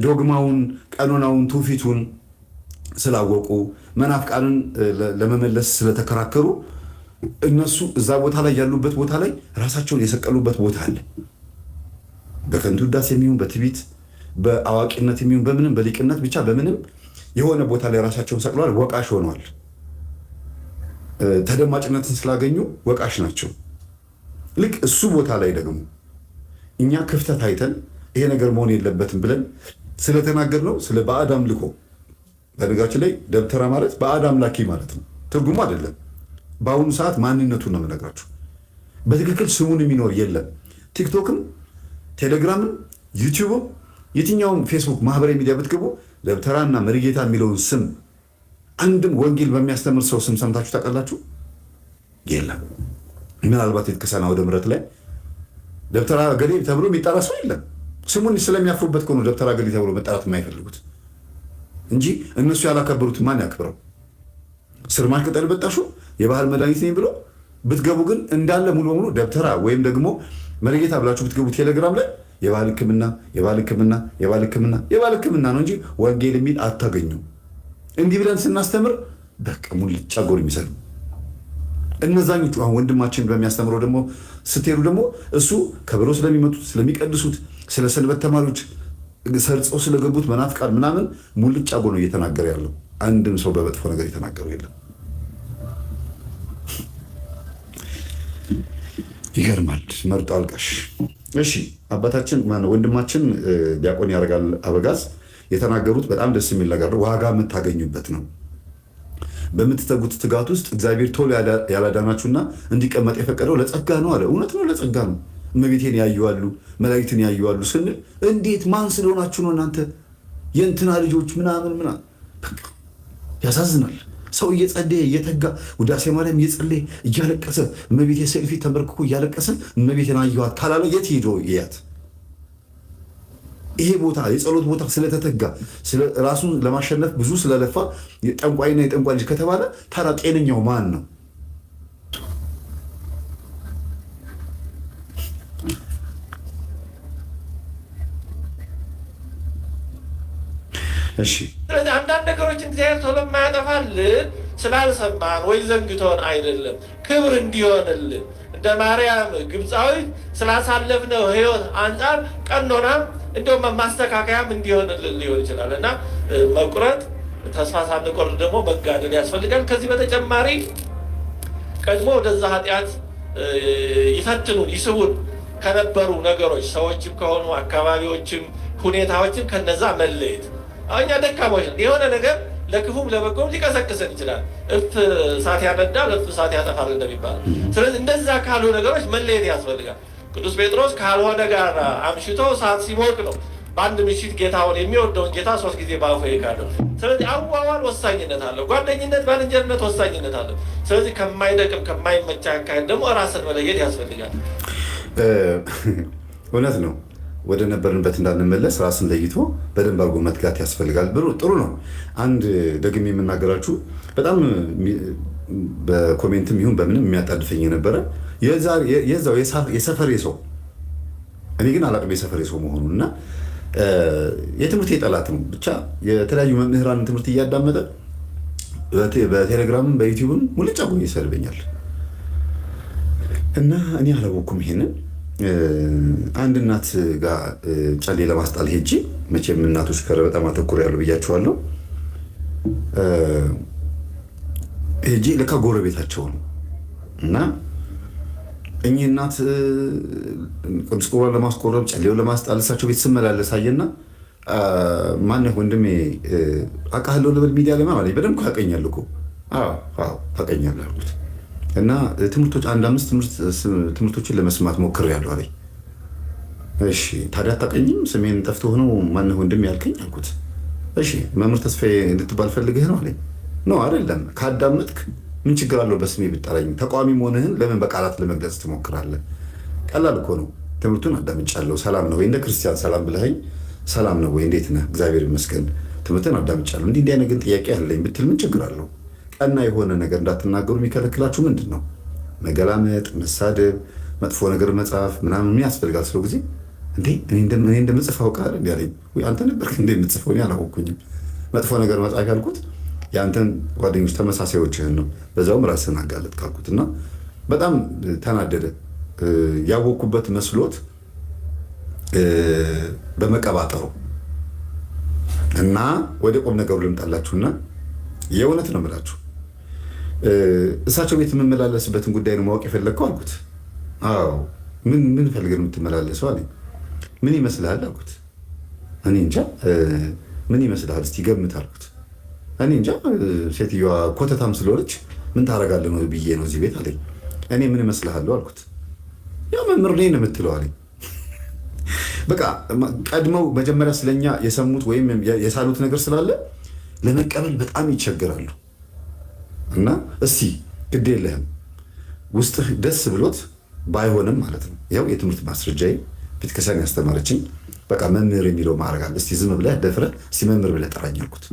ዶግማውን፣ ቀኖናውን፣ ትውፊቱን ስላወቁ መናፍቃንን ለመመለስ ስለተከራከሩ እነሱ እዛ ቦታ ላይ ያሉበት ቦታ ላይ ራሳቸውን የሰቀሉበት ቦታ አለ። በከንቱ ውዳሴ የሚሆን በትዕቢት በአዋቂነት የሚሆን በምንም በሊቅነት ብቻ በምንም የሆነ ቦታ ላይ ራሳቸውን ሰቅለዋል። ወቃሽ ሆነዋል። ተደማጭነትን ስላገኙ ወቃሽ ናቸው። ልክ እሱ ቦታ ላይ ደግሞ እኛ ክፍተት አይተን ይሄ ነገር መሆን የለበትም ብለን ስለተናገር ነው ስለ ባዕድ አምልኮ። በነገራችን ላይ ደብተራ ማለት ባዕድ አምላኪ ማለት ነው፣ ትርጉሙ አይደለም። በአሁኑ ሰዓት ማንነቱን ነው የምነግራችሁ። በትክክል ስሙን የሚኖር የለም። ቲክቶክም፣ ቴሌግራምም፣ ዩቲዩብም የትኛውም ፌስቡክ ማህበራዊ ሚዲያ ብትገቡ ደብተራና መሪጌታ የሚለውን ስም አንድም ወንጌል በሚያስተምር ሰው ስም ሰምታችሁ ታውቃላችሁ? የለም። ምናልባት የተከሳና ወደ ምረት ላይ ደብተራ ገሌ ተብሎ የሚጠራ ሰው የለም። ስሙን ስለሚያፍሩበት ከሆነ ደብተራ ገሌ ተብሎ መጠራት የማይፈልጉት እንጂ እነሱ ያላከበሩት ማን ያክብረው? ስርማሽ ቅጠል በጣሹ የባህል መድኃኒት ነኝ ብሎ ብትገቡ ግን እንዳለ ሙሉ በሙሉ ደብተራ ወይም ደግሞ መሪጌታ ብላችሁ ብትገቡ ቴሌግራም ላይ የባህል ሕክምና የባህል ሕክምና የባህል ሕክምና የባህል ሕክምና ነው እንጂ ወንጌል የሚል አታገኙም። እንዲህ ብለን ስናስተምር በቃ ሙልጫ ጎር የሚሰሩ እነዛኞቹ አሁን ወንድማችን በሚያስተምረው ደግሞ ስትሄዱ ደግሞ እሱ ከበሮ ስለሚመቱት ስለሚቀድሱት ስለ ሰንበት ተማሪዎች ሰርጸው ስለገቡት መናፍቃን ምናምን ሙልጫ ጎር ነው እየተናገረ ያለው። አንድም ሰው በመጥፎ ነገር የተናገረው የለም። ይገርማል። መርጦ አልቃሽ። እሺ አባታችን ወንድማችን ዲያቆን ያረጋል አበጋዝ የተናገሩት በጣም ደስ የሚል ነገር ነው። ዋጋ የምታገኙበት ነው። በምትተጉት ትጋት ውስጥ እግዚአብሔር ቶሎ ያላዳናችሁና እንዲቀመጥ የፈቀደው ለጸጋ ነው አለ። እውነት ነው፣ ለጸጋ ነው። እመቤቴን ያዩዋሉ፣ መላእክትን ያዩዋሉ ስንል እንዴት ማን ስለሆናችሁ ነው እናንተ የእንትና ልጆች ምናምን ያሳዝናል። ሰው እየጸለየ እየተጋ ውዳሴ ማርያም እየጸለየ እያለቀሰ እመቤቴ ስዕል ፊት ተንበርክኮ እያለቀሰ እመቤቴን አየኋት ካላለ የት ሄዶ እያት? ይሄ ቦታ የጸሎት ቦታ ስለተተጋ ራሱን ለማሸነፍ ብዙ ስለለፋ ጠንቋይና የጠንቋይ ልጅ ከተባለ ታዲያ ጤነኛው ማን ነው? እሺ ስለዚህ አንዳንድ ነገሮችን እግዚአብሔር ቶሎ የማያጠፋልን ስላልሰማን ወይ ዘንግቶን አይደለም፣ ክብር እንዲሆንልን እንደ ማርያም ግብፃዊ ስላሳለፍነው ሕይወት አንጻር ቀኖናም እንደውም ማስተካከያም እንዲሆንልን ሊሆን ይችላል እና መቁረጥ፣ ተስፋ ሳንቆርጥ ደግሞ መጋደል ያስፈልጋል። ከዚህ በተጨማሪ ቀድሞ ወደዛ ኃጢአት ይፈትኑን ይስቡን ከነበሩ ነገሮች ሰዎችም ከሆኑ አካባቢዎችም ሁኔታዎችም ከነዛ መለየት። እኛ ደካሞች ነን። የሆነ ነገር ለክፉም ለበጎም ሊቀሰቅሰን ይችላል። እፍ እሳት ያነዳል፣ እፍ እሳት ያጠፋል እንደሚባለው። ስለዚህ እንደዛ ካሉ ነገሮች መለየት ያስፈልጋል። ቅዱስ ጴጥሮስ ካልሆነ ጋር አምሽቶ እሳት ሲሞቅ ነው በአንድ ምሽት ጌታውን የሚወደውን ጌታ 3 ጊዜ በአፉ የካደው። ስለዚህ አዋዋል ወሳኝነት አለው። ጓደኝነት፣ ባልንጀርነት ወሳኝነት አለው። ስለዚህ ከማይደቅም ከማይመቻ አካሄድ ደግሞ ራስን መለየት ያስፈልጋል። እውነት ነው። ወደ ነበርንበት እንዳንመለስ ራስን ለይቶ በደንብ አድርጎ መትጋት ያስፈልጋል። ጥሩ ነው። አንድ ደግሜ የምናገራችሁ በጣም በኮሜንትም ይሁን በምንም የሚያጣድፈኝ የነበረ የዛው የሰፈሬ ሰው፣ እኔ ግን አላቅም የሰፈሬ ሰው መሆኑን እና የትምህርት የጠላት ነው ብቻ የተለያዩ መምህራን ትምህርት እያዳመጠ በቴሌግራምም በዩቲዩብም ሙልጫ ጎኝ ይሰድበኛል እና እኔ አላወኩም ይሄንን አንድ እናት ጋር ጨሌ ለማስጣል ሄጂ፣ መቼም እናቶች ከረ በጣም አተኩር ያሉ ብያቸዋለሁ። ሄጂ ለካ ጎረቤታቸው ነው እና እኚህ እናት ቅዱስ ቁርባን ለማስቆረብ ጨሌው ለማስጣል እሳቸው ቤት ስመላለስ አየና ማነህ ወንድሜ አውቃለሁ ልበል ሚዲያ ላይ ማለት በደንብ ያውቀኛል እኮ ታውቀኛለህ አልኩት እና ትምህርቶች 1-5 ትምህርቶችን ለመስማት ሞክሬያለሁ አለኝ። እሺ ታዲያ አታውቀኝም? ስሜን ጠፍቶ ሆኖ ማነህ ወንድሜ ያልከኝ አልኩት። እሺ መምህር ተስፋዬ እንድትባል ፈልገህ ነው አለኝ። ነው አይደለም፣ ካዳመጥክ ምን ችግር አለው በስሜ ብጠራኝ? ተቃዋሚ መሆንህን ለምን በቃላት ለመግለጽ ትሞክራለህ? ቀላል እኮ ነው። ትምህርቱን አዳምጫለሁ። ሰላም ነው ወይ? እንደ ክርስቲያን ሰላም ብለኸኝ ሰላም ነው ወይ? እንዴት ነህ? እግዚአብሔር ይመስገን። ትምህርትን አዳምጫለሁ። እንዲህ አይነት ግን ጥያቄ አለኝ ብትል ምን ችግር አለው? ቀና የሆነ ነገር እንዳትናገሩ የሚከለክላችሁ ምንድን ነው? መገላመጥ፣ መሳደብ፣ መጥፎ ነገር መጻፍ ምናምን ምን ያስፈልጋል? ስለው ጊዜ እንዴ እኔ እንደምጽፍ አውቃለሁ እንዲ አለኝ። ወይ አንተ ነበርክ እንደ የምትጽፈው? እኔ አላወኩኝም። መጥፎ ነገር መጻፍ ያልኩት የአንተን ጓደኞች ተመሳሳዮችህን ነው። በዛውም ራስህን አጋለጥ ካልኩት እና በጣም ተናደደ። ያወቅኩበት መስሎት በመቀባጠሩ እና ወደ ቁም ነገሩ ልምጣላችሁና የእውነት ነው የምላችሁ እሳቸው ቤት የምመላለስበትን ጉዳይ ነው ማወቅ የፈለግከው አልኩት። አዎ ምን ፈልገህ ነው የምትመላለሰው አለኝ። ምን ይመስልሃል አልኩት። እኔ እንጃ ምን ይመስልሃል እስቲ ገምት አልኩት። እኔ እንጃ ሴትዮዋ ኮተታም ስለሆነች ምን ታደርጋለህ ነው ብዬ ነው እዚህ ቤት አለኝ። እኔ ምን እመስልሃለሁ አልኩት። ያው መምህር ነኝ ነው የምትለው አለኝ። በቃ ቀድመው መጀመሪያ ስለኛ የሰሙት ወይም የሳሉት ነገር ስላለ ለመቀበል በጣም ይቸገራሉ። እና እስቲ ግድ የለህም ውስጥህ ደስ ብሎት ባይሆንም ማለት ነው ያው የትምህርት ማስረጃዬ ቤተክርስቲያን ያስተማረችኝ በቃ መምህር የሚለው ማዕረግ አለ። እስቲ ዝም ብለህ ደፍረህ እስቲ መምህር ብለህ ጠራኝ አልኩት።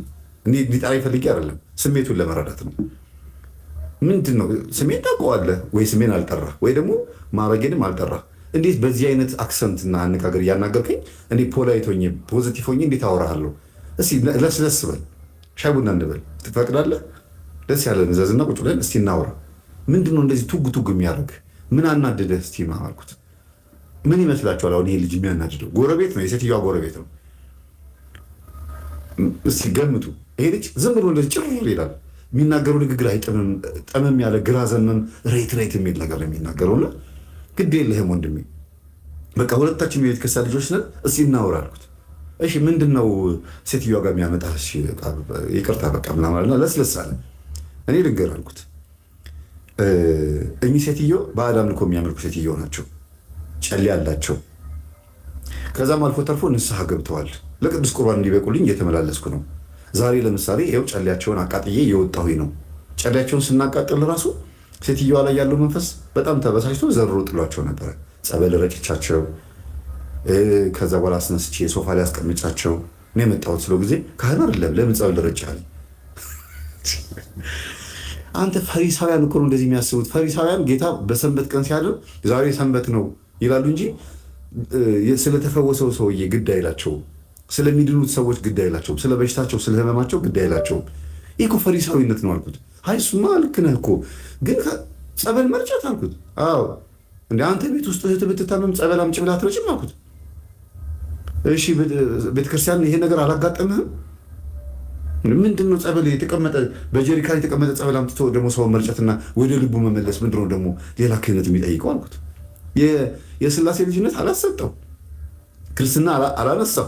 ሊጠራኝ ፈልጌ አይደለም ስሜቱን ለመረዳት ነው። ምንድን ነው ስሜን ታውቀዋለህ ወይ ስሜን አልጠራህ ወይ ደግሞ ማዕረጌንም አልጠራህ እንዴት በዚህ አይነት አክሰንት እና አነጋገር እያናገርከኝ እኔ ፖላይት ሆኜ ፖዚቲቭ ሆኜ እንዴት አወራሃለሁ? እስቲ ለስለስ በል ሻይ ቡና እንበል ትፈቅዳለህ? ደስ ያለ ንዘዝና ቁጭ ብለን እስቲ እናውራ። ምንድን ነው እንደዚህ ቱግ ቱግ የሚያደርግ ምን አናደደህ እስቲ አልኩት። ምን ይመስላችኋል አሁን ይሄ ልጅ የሚያናድደው? ጎረቤት ነው የሴትዮዋ ጎረቤት ነው። እስቲ ገምቱ። ይሄ ልጅ ዝም ብሎ እንደዚህ ጭር ይላል። የሚናገረው ንግግር አይጥምም። ጠመም ያለ ግራ ዘመም ሬት የሚል ነገር ነው የሚናገረውና ግድ የለህም ወንድሜ በቃ ሁለታችን የቤተ ክርስቲያን ልጆች ነን እስቲ እናውራ አልኩት። እሺ ምንድን ነው ሴትዮዋ ጋር የሚያመጣ? ይቅርታ በቃ ምናምን ለስለስ አለ። እኔ ልንገር አልኩት። እኚህ ሴትዮ ባዕድ አምልኮ የሚያመልኩ ሴትዮ ናቸው። ጨሌ አላቸው። ከዛም አልፎ ተርፎ ንስሐ ገብተዋል። ለቅዱስ ቁርባን እንዲበቁልኝ እየተመላለስኩ ነው። ዛሬ ለምሳሌ ይኸው ጨሌያቸውን አቃጥዬ እየወጣሁኝ ነው። ጨሌያቸውን ስናቃጥል ራሱ ሴትዮዋ ላይ ያለው መንፈስ በጣም ተበሳጭቶ ዘሮ ጥሏቸው ነበረ። ጸበል ረጭቻቸው ከዛ በኋላ አስነስቼ ሶፋ ላይ አስቀምጫቸው ነው የመጣሁት ስለው ጊዜ ካህን አይደለም ለምን ጸበል ረጭ አለኝ። አንተ ፈሪሳውያን እኮ ነው እንደዚህ የሚያስቡት። ፈሪሳውያን ጌታ በሰንበት ቀን ሲያድር ዛሬ ሰንበት ነው ይላሉ እንጂ ስለተፈወሰው ሰውዬ ግድ አይላቸውም። ስለሚድኑት ሰዎች ግድ አይላቸውም። ስለ በሽታቸው ስለ ህመማቸው ግድ አይላቸውም። ይህ እኮ ፈሪሳዊነት ነው አልኩት። አይ እሱማ ልክ ነህ እኮ ግን ጸበል መርጨት አልኩት። አዎ እንደ አንተ ቤት ውስጥ እህት ብትታመም ጸበል አምጪ ብላ አትረጭም አልኩት። እሺ ቤተክርስቲያን ይሄ ነገር አላጋጠምህም? ምንድን ነው ጸበል የተቀመጠ በጀሪካን የተቀመጠ ጸበል አምጥቶ ደግሞ ሰው መርጨትና ወደ ልቡ መመለስ ምንድን ነው ደግሞ ሌላ ክህነት የሚጠይቀው አልኩት። የስላሴ ልጅነት አላሰጠው፣ ክርስትና አላነሳው፣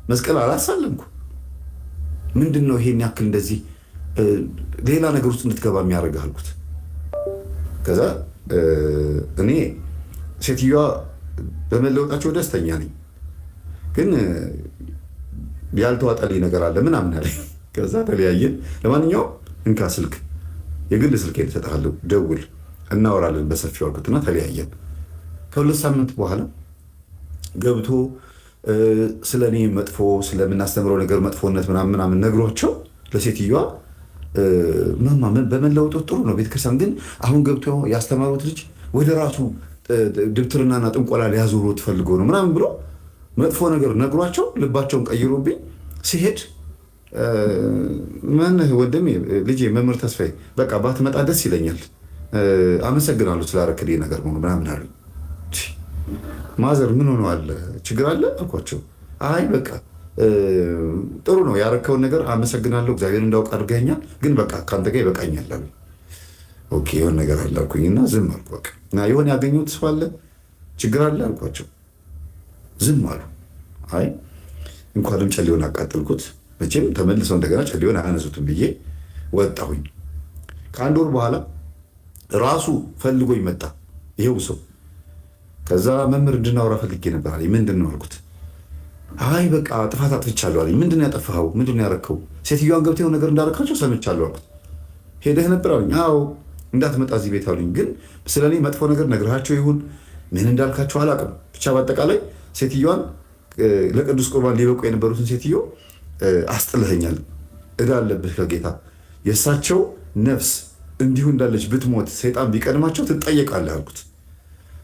መስቀል አላሳለምኩ። ምንድን ነው ይሄን ያክል እንደዚህ ሌላ ነገር ውስጥ እንድትገባ የሚያደርግህ አልኩት። ከዛ እኔ ሴትዮዋ በመለወጣቸው ደስተኛ ነኝ፣ ግን ያልተዋጠልኝ ነገር አለ ምናምን አለኝ። ከዛ ተለያየን። ለማንኛውም እንካ ስልክ የግል ስልክ እሰጥሃለሁ፣ ደውል እናወራለን በሰፊው አልኩትና ተለያየን። ከሁለት ሳምንት በኋላ ገብቶ ስለ እኔ መጥፎ ስለምናስተምረው ነገር መጥፎነት ምናምን ነግሯቸው ለሴትዮዋ ማማ በመለወጡ ጥሩ ነው፣ ቤተክርስቲያን ግን አሁን ገብቶ ያስተማሩት ልጅ ወደ ራሱ ድብትርናና ጥንቆላ ሊያዞሩት ፈልጎ ነው ምናምን ብሎ መጥፎ ነገር ነግሯቸው ልባቸውን ቀይሮብኝ ሲሄድ ወንድሜ ልጄ መምህር ተስፋዬ በቃ ባትመጣ ደስ ይለኛል፣ አመሰግናለሁ ስላረክልኝ ነገር ሆኖ ምናምን አሉ። ማዘር ምን ሆነዋል? ችግር አለ አልኳቸው። አይ በቃ ጥሩ ነው ያረከውን ነገር አመሰግናለሁ፣ እግዚአብሔር እንዳውቅ አድርገኛል፣ ግን በቃ ከአንተ ጋር ይበቃኛል አሉ። ኦኬ የሆነ ነገር አለ አልኩኝና ዝም አልኩ። በቃ እና የሆነ ያገኘሁት ሰው አለ ችግር አለ አልኳቸው። ዝም አሉ። አይ እንኳንም ጨሌውን አቃጠልኩት፣ መቼም ተመልሰው እንደገና ጨሌውን አያነሱትም ብዬ ወጣሁኝ። ከአንድ ወር በኋላ ራሱ ፈልጎኝ መጣ ይሄው ሰው። ከዛ መምህር እንድናወራ ፈልጌ ነበር አለኝ። ምንድን ነው አልኩት። አይ በቃ ጥፋት አጥፍቻለሁ አለኝ። ምንድን ነው ያጠፋኸው? ምንድን ነው ያረከው? ሴትዮዋን ገብተው ነገር እንዳረካቸው ሰምቻለሁ አልኩት። ሄደህ ነበር አለኝ። አዎ እንዳትመጣ እዚህ ቤት አሉኝ። ግን ስለ እኔ መጥፎ ነገር ነግረሃቸው ይሁን ምን እንዳልካቸው አላውቅም። ብቻ በአጠቃላይ ሴትዮዋን ለቅዱስ ቁርባን ሊበቁ የነበሩትን ሴትዮ አስጥለኸኛል፣ ዕዳ አለብህ ከጌታ። የእሳቸው ነፍስ እንዲሁ እንዳለች ብትሞት ሰይጣን ቢቀድማቸው ትጠየቃለህ አልኩት።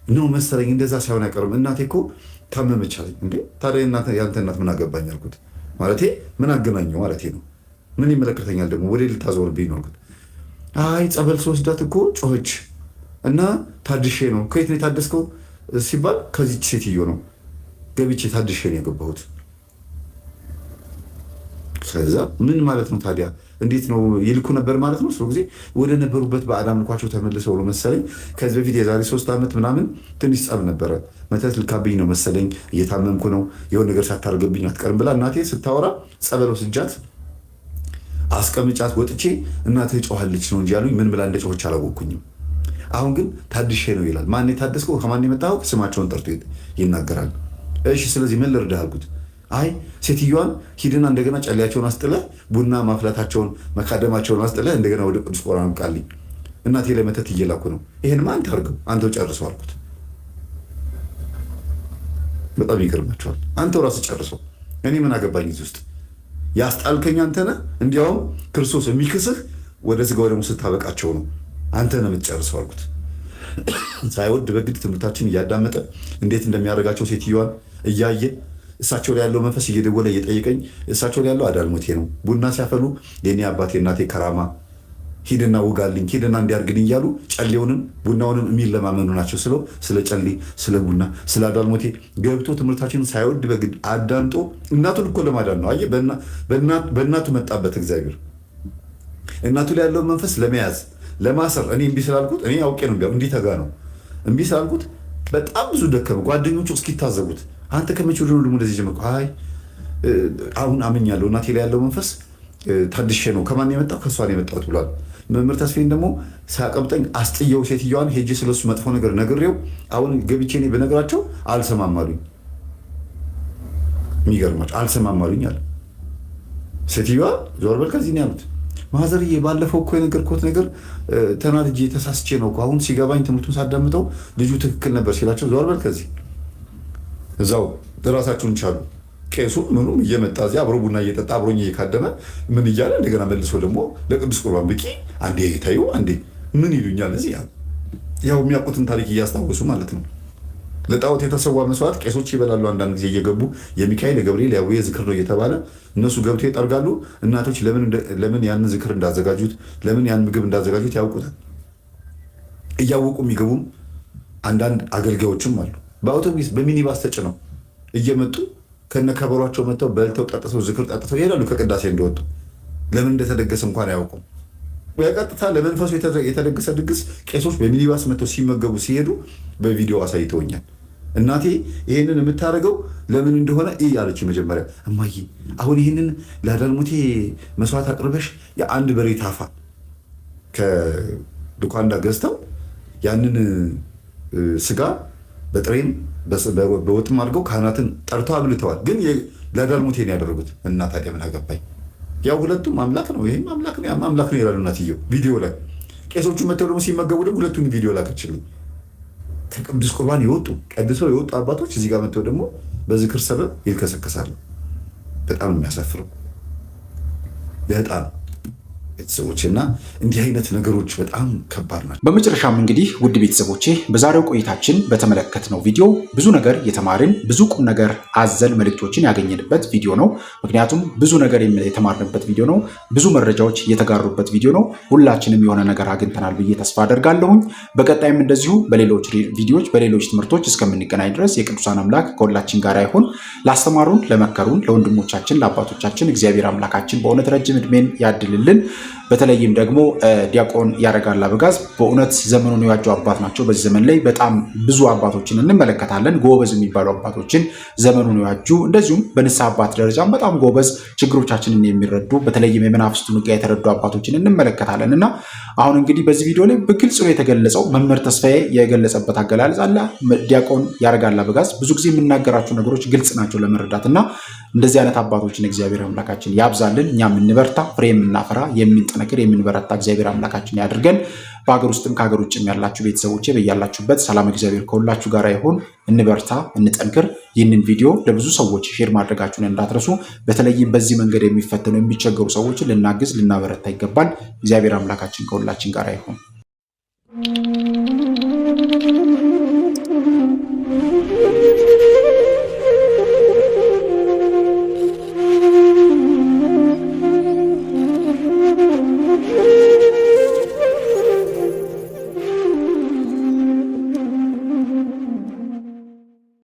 ነው መሰለኝ እንደዛ ሳይሆን አይቀርም። እናቴ እኮ ታመመች አለኝ። እንዴ ታዲያ ያንተ እናት ምን አገባኝ አልኩት። ማለቴ ምን አገናኘው ማለቴ ነው። ምን ይመለከተኛል ደግሞ ወደ ልታዞርብኝ ነው? አይ ጸበል ስወስዳት እኮ ጮኸች እና ታድሼ ነው። ከየት ነው የታደስከው ሲባል ከዚች ሴትዮ ነው ገብቼ ታድሼ ነው የገባሁት። ከዛ ምን ማለት ነው ታዲያ? እንዴት ነው ይልኩ ነበር ማለት ነው? ጊዜ ወደ ነበሩበት ባዕድ አምልኳቸው ተመልሰው ነው መሰለኝ። ከዚህ በፊት የዛሬ 3 ዓመት ምናምን ትንሽ ጸብ ነበረ። መተት ልካብኝ ነው መሰለኝ፣ እየታመምኩ ነው የሆነ ነገር ሳታደርገብኝ አትቀርም ብላ እናቴ ስታወራ ጸበል ወስጃት አስቀምጫት ወጥቼ እናትህ ጮኻለች ነው እንጂ ያሉኝ። ምን ብላ እንደ ጮኸች አላወቅኩኝም። አሁን ግን ታድሼ ነው ይላል። ማን የታደስከው? ከማን የመጣኸው? ስማቸውን ጠርቶ ይናገራል። እሺ ስለዚህ ምን ልርዳህ አልኩት። አይ ሴትዮዋን ሂድና እንደገና ጨሌያቸውን አስጥለህ ቡና ማፍላታቸውን መካደማቸውን አስጥለህ እንደገና ወደ ቅዱስ ቁርባን አምጣልኝ። እናቴ ላይ መተት እየላኩ ነው። ይሄንማ አንተ አድርገው፣ አንተው ጨርሰው አልኩት። በጣም ይገርማቸዋል። አንተው ራስህ ጨርሰው፣ እኔ ምን አገባኝ እዚህ ውስጥ? ያስጣልከኝ አንተ ነህ። እንዲያውም ክርስቶስ የሚክስህ ወደ ሥጋው ደግሞ ስታበቃቸው ነው። አንተ ነህ የምትጨርሰው አልኩት። ሳይወድ በግድ ትምህርታችን እያዳመጠ እንዴት እንደሚያደርጋቸው ሴትዮዋን እያየ እሳቸው ላይ ያለው መንፈስ እየደወለ እየጠየቀኝ፣ እሳቸው ላይ ያለው አዳልሞቴ ነው። ቡና ሲያፈሉ የኔ አባቴ እናቴ ከራማ ሂድና ውጋልኝ፣ ሂድና እንዲያርግልኝ እያሉ ጨሌውንም ቡናውንም የሚለማመኑ ናቸው። ስለው ስለ ጨሌ፣ ስለ ቡና፣ ስለ አዳልሞቴ ገብቶ ትምህርታችንን ሳይወድ በግድ አዳምጦ እናቱን እኮ ለማዳን ነው። አየህ፣ በእናቱ መጣበት እግዚአብሔር። እናቱ ላይ ያለውን መንፈስ ለመያዝ ለማሰር እኔ እምቢ ስላልኩት፣ እኔ አውቄ ነው እንዲተጋ ነው እምቢ ስላልኩት፣ በጣም ብዙ ደከመ። ጓደኞቹ እስኪታዘቡት አንተ ከመቼ ወዲህ ነው ደግሞ እንደዚህ ጀመርኩ? አይ አሁን አምኛለሁ፣ እናቴ ላይ ያለው መንፈስ ታድሼ ነው። ከማን የመጣው? ከእሷ ነው የመጣሁት ብሏል። መምህር ተስፋዬን ደግሞ ሳያቀብጠኝ አስጥየው ሴትዮዋን ሄጄ ስለሱ መጥፎ ነገር ነግሬው አሁን ገብቼ እኔ በነገራቸው አልሰማማሉኝ። የሚገርማቸው አልሰማማሉኝ አለ። ሴትዮዋ ዞር በል ከዚህ ነው ያሉት። ማዘርዬ ባለፈው እኮ የነገርኩት ነገር ተናድጄ ተሳስቼ ነው እኮ አሁን ሲገባኝ ትምህርቱን ሳዳምጠው ልጁ ትክክል ነበር ሲላቸው ዞር በል ከዚህ እዛው ራሳችሁን ቻሉ። ቄሱ ምኑም እየመጣ እዚያ አብሮ ቡና እየጠጣ አብሮኝ እየካደመ ምን እያለ እንደገና መልሶ ደግሞ ለቅዱስ ቁርባን ብቂ አንዴ ታዩ አንዴ ምን ይሉኛል። እዚህ ያው የሚያውቁትን ታሪክ እያስታወሱ ማለት ነው። ለጣዖት የተሰዋ መስዋዕት ቄሶች ይበላሉ። አንዳንድ ጊዜ እየገቡ የሚካኤል የገብርኤል ያዌ ዝክር ነው እየተባለ እነሱ ገብቶ ይጠርጋሉ። እናቶች ለምን ያንን ዝክር እንዳዘጋጁት ለምን ያን ምግብ እንዳዘጋጁት ያውቁታል። እያወቁ የሚገቡም አንዳንድ አገልጋዮችም አሉ። በአውቶቡስ በሚኒባስ ተጭነው እየመጡ ከነከበሯቸው መጥተው በልተው ጠጥተው ዝክር ጠጥተው ይሄዳሉ። ከቅዳሴ እንደወጡ ለምን እንደተደገሰ እንኳን አያውቁም። በቀጥታ ለመንፈሱ የተደገሰ ድግስ ቄሶች በሚኒባስ መጥተው ሲመገቡ ሲሄዱ በቪዲዮ አሳይተውኛል። እናቴ ይህንን የምታደርገው ለምን እንደሆነ አለች። መጀመሪያ እማዬ አሁን ይህንን ለአዳልሞቴ መስዋዕት አቅርበሽ የአንድ በሬ ታፋ ከዱካንዳ ገዝተው ያንን ስጋ በጥሬም በወጥም አድርገው ካህናትን ጠርተው አብልተዋል። ግን ለአዳልሞቴ ነው ያደረጉት። እና ታዲያ ምን አገባኝ? ያው ሁለቱም አምላክ ነው፣ ይህም አምላክ ነው፣ ያም አምላክ ነው ይላሉ እናትየው ቪዲዮ ላይ። ቄሶቹ መተው ደግሞ ሲመገቡ ደግሞ ሁለቱን ቪዲዮ ላከችልኝ። ከቅዱስ ቁርባን የወጡ ቀድሰው የወጡ አባቶች እዚህ ጋር መተው ደግሞ በዝክር ሰበብ ይልከሰከሳሉ። በጣም የሚያሳፍረው በጣም ቤተሰቦችና እንዲህ አይነት ነገሮች በጣም ከባድ ናቸው። በመጨረሻም እንግዲህ ውድ ቤተሰቦቼ በዛሬው ቆይታችን በተመለከትነው ቪዲዮ ብዙ ነገር የተማርን ብዙ ቁም ነገር አዘል መልእክቶችን ያገኘንበት ቪዲዮ ነው። ምክንያቱም ብዙ ነገር የተማርንበት ቪዲዮ ነው። ብዙ መረጃዎች የተጋሩበት ቪዲዮ ነው። ሁላችንም የሆነ ነገር አግኝተናል ብዬ ተስፋ አደርጋለሁኝ። በቀጣይም እንደዚሁ በሌሎች ቪዲዮዎች በሌሎች ትምህርቶች እስከምንገናኝ ድረስ የቅዱሳን አምላክ ከሁላችን ጋር ይሁን። ላስተማሩን፣ ለመከሩን ለወንድሞቻችን ለአባቶቻችን እግዚአብሔር አምላካችን በእውነት ረጅም ዕድሜን ያድልልን። በተለይም ደግሞ ዲያቆን ያረጋል አበጋዝ በእውነት ዘመኑን የዋጁ አባት ናቸው። በዚህ ዘመን ላይ በጣም ብዙ አባቶችን እንመለከታለን። ጎበዝ የሚባሉ አባቶችን ዘመኑን የዋጁ እንደዚሁም በንስሐ አባት ደረጃም በጣም ጎበዝ ችግሮቻችንን የሚረዱ በተለይም የመናፍስቱን ውጊያ የተረዱ አባቶችን እንመለከታለን እና አሁን እንግዲህ በዚህ ቪዲዮ ላይ በግልጽ ነው የተገለጸው። መምህር ተስፋዬ የገለጸበት አገላለጽ አለ። ዲያቆን ያረጋል አበጋዝ ብዙ ጊዜ የምናገራቸው ነገሮች ግልጽ ናቸው ለመረዳት እና እንደዚህ አይነት አባቶችን እግዚአብሔር አምላካችን ያብዛልን። እኛም እንበርታ፣ ፍሬ የምናፈራ የምንጠነክር የምንበረታ እግዚአብሔር አምላካችን ያድርገን። በሀገር ውስጥም ከሀገር ውጭም ያላችሁ ቤተሰቦቼ በያላችሁበት ሰላም እግዚአብሔር ከሁላችሁ ጋር ይሁን። እንበርታ፣ እንጠንክር። ይህንን ቪዲዮ ለብዙ ሰዎች ሼር ማድረጋችሁን እንዳትረሱ። በተለይም በዚህ መንገድ የሚፈተኑ የሚቸገሩ ሰዎችን ልናግዝ ልናበረታ ይገባል። እግዚአብሔር አምላካችን ከሁላችን ጋር ይሁን።